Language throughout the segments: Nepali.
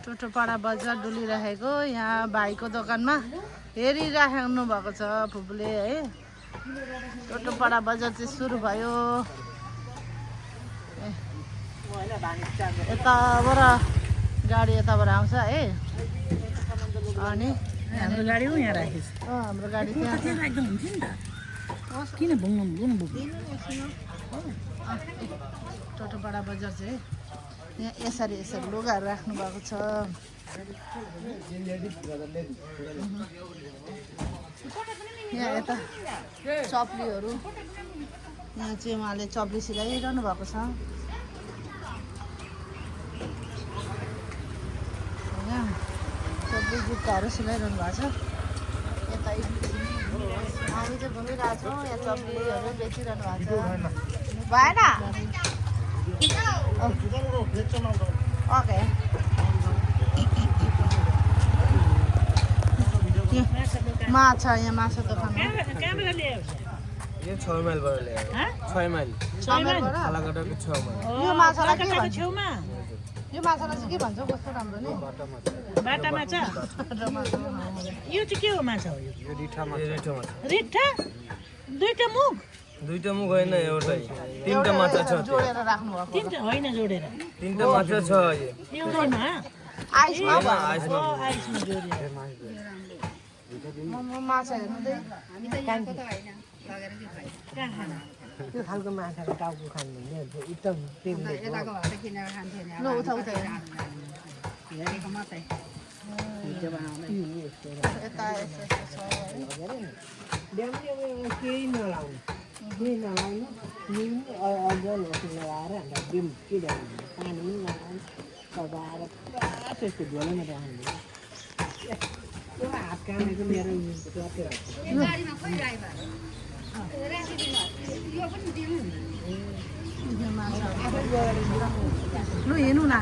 टोटोपाडा बजार डुलिरहेको यहाँ भाइको दोकानमा हेरिराख्नु भएको छ फुपूले है। टोटोपाडा बजार चाहिँ सुरु भयो। यताबाट गाडी यताबाट आउँछ है। अनि हाम्रो गाडी हो यहाँ राखेछ। हाम्रो गाडी त्यहाँ एकदम हुन्थ्यो नि त। किन बुङ्नु टोटोपाडा बजार चाहिँ यहाँ यसरी लुगाहरू राख्नु भएको छ। यहाँ यता चप्लीहरू यहाँ चाहिँ उहाँले चप्ली सिलाइरहनु भएको छ। यहाँ चप्ली जुत्ताहरू सिलाइरहनु भएको छ। यता हामी चाहिँ घुमिरहेको छौँ। यहाँ चप्लीहरू बेचिरहनु भएको छ। भएन ओके माछा यहाँ माछा दोकान यो 6 माइलबाट ल्यायो। 6 माइल फालाकाटको 6 माइल। यो माछालाई के भन्छ? यो माछालाई चाहिँ के भन्छ? कस्तो राम्रो नि बाटा माछा। यो चाहिँ के हो माछा हो? यो रिठा माछा। रिठा दुईटा मुख होइन एउटै। तीनटा माछा छ। जोडेर राख्नु भएको। तीनटा होइन जोडेर। तीनटा माछा छ यो। एउटैमा आइसमा आइसमा जोडेर। माछा हेर्नु त त्यो खालको माछाको टाउको खानु एकदम ल उता उता यता केही नलाउनु अझल लगाएर अन्त डिम के गर्नु पानी पनि लगाउनु सजाएर पुरा त्यसको झोलामा राख्नु। त्यो हात कामेको मेरो लु हेर्नु न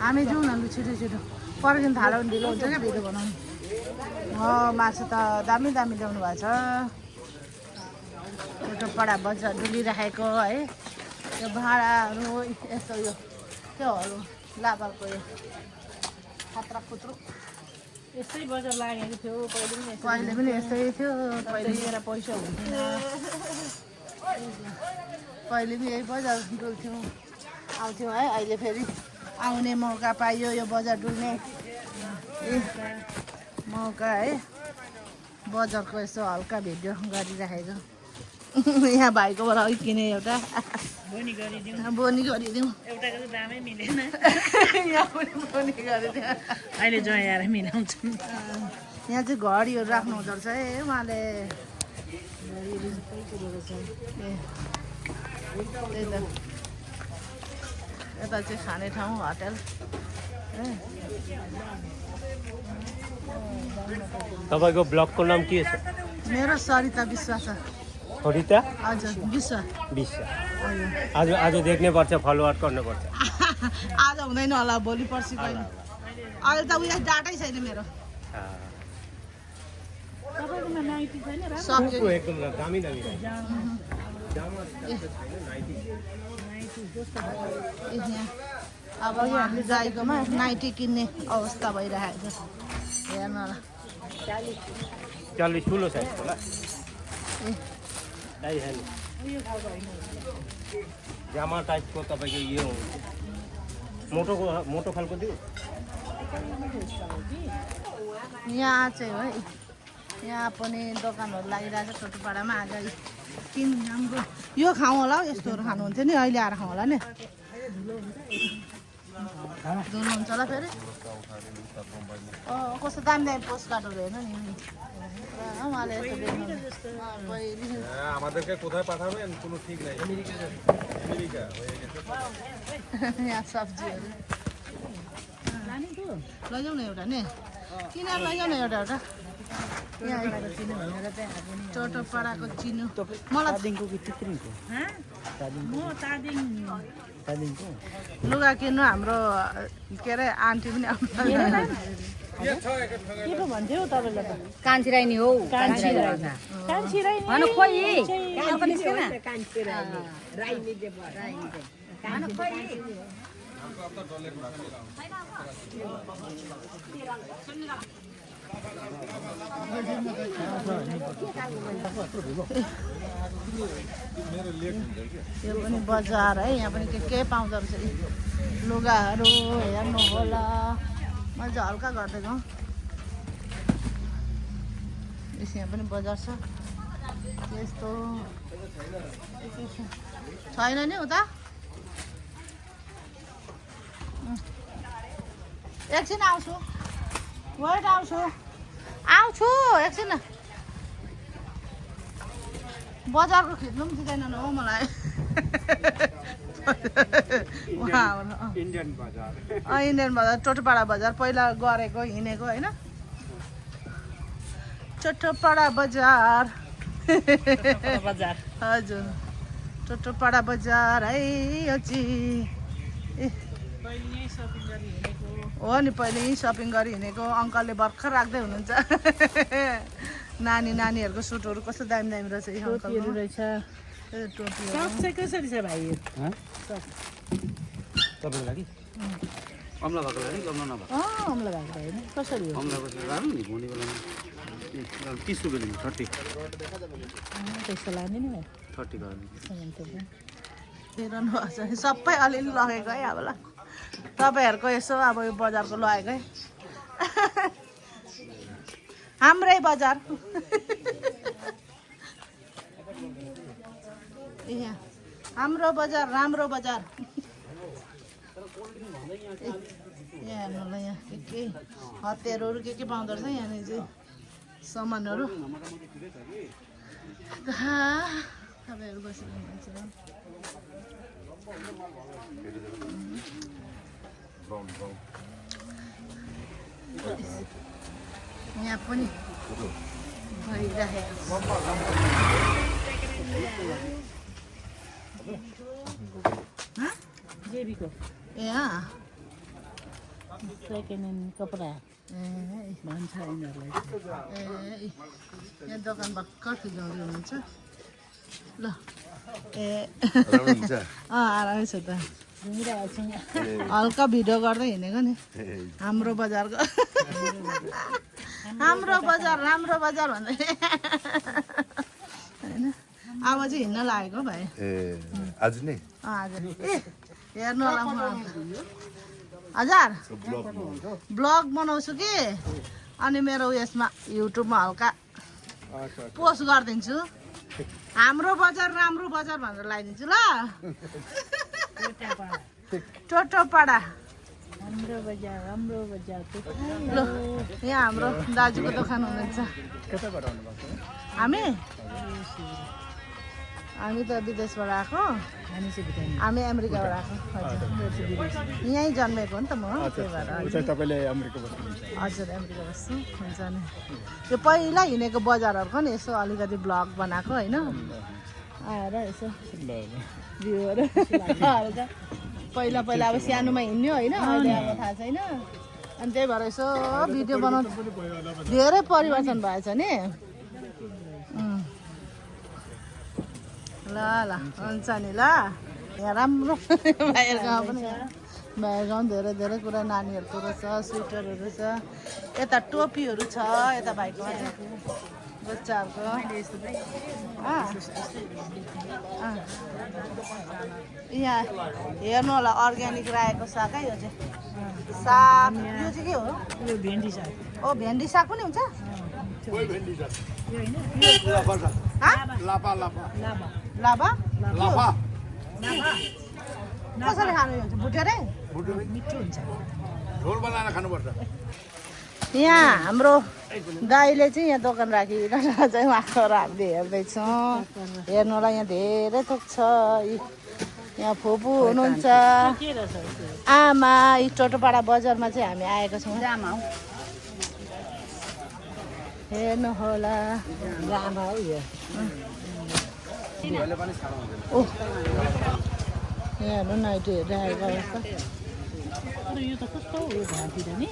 हामी जाउँ न लु छिटो छिटो पर्खिनु थाल्यो भने ढिलो हुन्छ क्या भिडियो बनाउनु। माछा त दामी दामी ल्याउनु भएको छ। टोटोपाडा बजार डुलिरहेको है। यो भाँडाहरू यस्तो यो त्योहरू लाभाको यो खतरा खुत्रो यस्तै बजार लागेको थियो पहिले पनि यस्तै थियो। पहिले मेरा पैसा हुन्थेन। पहिले पनि यही बजार डुल्थ्यौँ आउँथ्यौँ है। अहिले फेरि आउने मौका पाइयो यो बजार डुल्ने मौका है। बजारको यसो हल्का भिडियो गरिराखेको। यहाँ भाइकोबाट अघि किने एउटा बोनी गरिदिउँ। बोनी गरिदिउँ। एउटाको चाहिँ दामै मिलेन। यहाँ पनि बोनी गरिदिउँ। अहिले जयाएर मिलाउँछौँ। यहाँ चाहिँ घडीहरू राख्नु हुँदो रहेछ है उहाँले। त्यही त यता चाहिँ खाने ठाउँ होटेल। तपाईको ब्लगको नाम के छ? मेरो सरिता विश्वास। सरिता हजुर विश्वास। आज आज देख्ने पर्छ, फलोअप गर्नुपर्छ। आज हुँदैन होला, भोलि पर्सि कहिले। अहिले त उयो डाटै छैन मेरो। तपाईँकोमा नाइटी छैन र? सक्यो। एकदम दामी दामी अब यो हामी जाइकोमा नाइटी किन्ने अवस्था भइरहेको छ। हेर्न ल 40 ठुलो साइज होला। जामा टाइपको तपाईँको यो मोटो खालको दियो। यहाँ चाहिँ है यहाँ पनि दोकानहरू लागिरहेको छ टोटोपाडामा। आज किन राम्रो यो खाउँ होला हौ। यस्तोहरू खानुहुन्थ्यो नि, अहिले आएर खाउँ होला नि। धुनु हुन्छ होला फेरि। कस्तो दामी दामी पोस्ट कार्डहरू हेर्नु नि उहाँले यस्तो देख्नु। আমাদেরকে কোথায় পাঠাবেন কোনো ঠিক নাই। আমেরিকা হয়ে গেছে। यहाँ सब्जीहरू लैजाउँ न एउटा नि किनेर लैजाउँ न एउटा एउटा। टोटोपाडाको चिनो मलाई लुगा किन्नु हाम्रो के अरे आन्टी पनि आउनु। के पो भन्थ्यो तपाईँले त? कान्छी राई नि हो। कान्छी राई भन खोइ कान्छी राई नि दे भन खोइ यो पनि बजार है यहाँ पनि के पाउँदो रहेछ लुगाहरू हेर्नु होला मैले हल्का गर्दै गएँ यहाँ पनि बजार छ त्यस्तो छैन नि उता एकछिन आउँछु वेट आउँछु एकछिन बजारको खिच्नु पनि दिँदैनन् हो मलाई इन्डियन बजार इन्डियन बजार टोटोपाडा बजार पहिला गरेको हिँडेको होइन टोटोपाडा बजार हजुर टोटोपाडा बजार है यो चाहिँ हो नि पहिले यहीँ सपिङ गरी हिँडेको अङ्कलले भर्खर राख्दै हुनुहुन्छ नानीहरूको सुटहरू कस्तो दामी दामी रहेछ यो अङ्कलको रहेछ टोपी सक चाहिँ कसरी छ भाइ यो तपाईँको लागि अम्ला भएको लागि अम्ला नभएको अम्ला भएको होइन कसरी हो अम्लाको चाहिँ राम्रो नि हुने बेलामा 30 रुपियाँ लिनु 30 त्यस्तो लाने नि 30 गरेर हेर्नु भएको छ सबै अलिअलि लगेको है अब ल तपाईँहरूको यसो अब यो बजारको लगेको है हाम्रै बजार यहाँ हाम्रो बजार राम्रो बजार यहाँ हेर्नु ल यहाँ के हतियारहरू के पाउँदो रहेछ यहाँनिर चाहिँ सामानहरू तपाईँहरू बसेर हुनुहुन्छ यहाँ पनि भइरहेको जेबीको यहाँ सेकेन्ड ह्यान्ड कपडा भन्छ यिनीहरूलाई यहाँ दोकान भर्खर फिजाउँदै हुनुहुन्छ ल आरामै छ त हल्का भिडियो गर्दै हिँडेको नि हाम्रो बजारको हाम्रो बजार राम्रो बजार भन्दै होइन अब चाहिँ हिँड्न लागेको भाइ आज नै हजुर हेर्नु होला हजुर ब्लग बनाउँछु कि अनि मेरो उयसमा युट्युबमा हल्का पोस्ट गरिदिन्छु हाम्रो बजार राम्रो बजार भनेर लगाइदिन्छु ल टोटोपाडा हाम्रो बजार ल यहाँ हाम्रो दाजुको दोकान हुनुहुन्छ हामी त विदेशबाट आएको हामी अमेरिकाबाट आएको यहीँ जन्मेको हो नि त म त्यही भएर हजुर अमेरिका बस्छु हुन्छ नि त्यो पहिला हिँडेको बजारहरूको नि यसो अलिकति ब्लग बनाएको होइन आएर यसो भ्यूहरू पहिला अब सानोमा हिँड्यो होइन अहिले अब थाहा छैन अनि त्यही भएर यसो भिडियो बनाउनु धेरै परिवर्तन भएछ नि ल हुन्छ नि ल यहाँ राम्रो भाइहरू गाउँ पनि भाइहरू गाउँ धेरै कुरा नानीहरूको रहेछ स्वेटरहरू छ यता टोपीहरू छ यता भाइकोमा चाहिँ बच्चाहरूको यहाँ हेर्नु होला अर्ग्यानिक राखेको साग है यो चाहिँ साग यो चाहिँ के हो यो भेन्डी साग ओ भेन्डी साग पनि हुन्छ लाभा कसरी खानु हुन्छ भुटेरै मिठो हुन्छ झोल बनाएर खानुपर्छ यहाँ हाम्रो दाइले चाहिँ यहाँ दोकान राखिरहेर चाहिँ उहाँहरू हामीले हेर्दैछौँ हेर्नु होला यहाँ धेरै थोक छ यहाँ फुपू हुनुहुन्छ आमा यी टोटोपाडा बजारमा चाहिँ हामी आएको छौँ हेर्नु होला जामा हो यो ओह यहाँ हेर्नु नाइटी हेरिरहेको अवस्था यो त कस्तो हो घाँतिर नि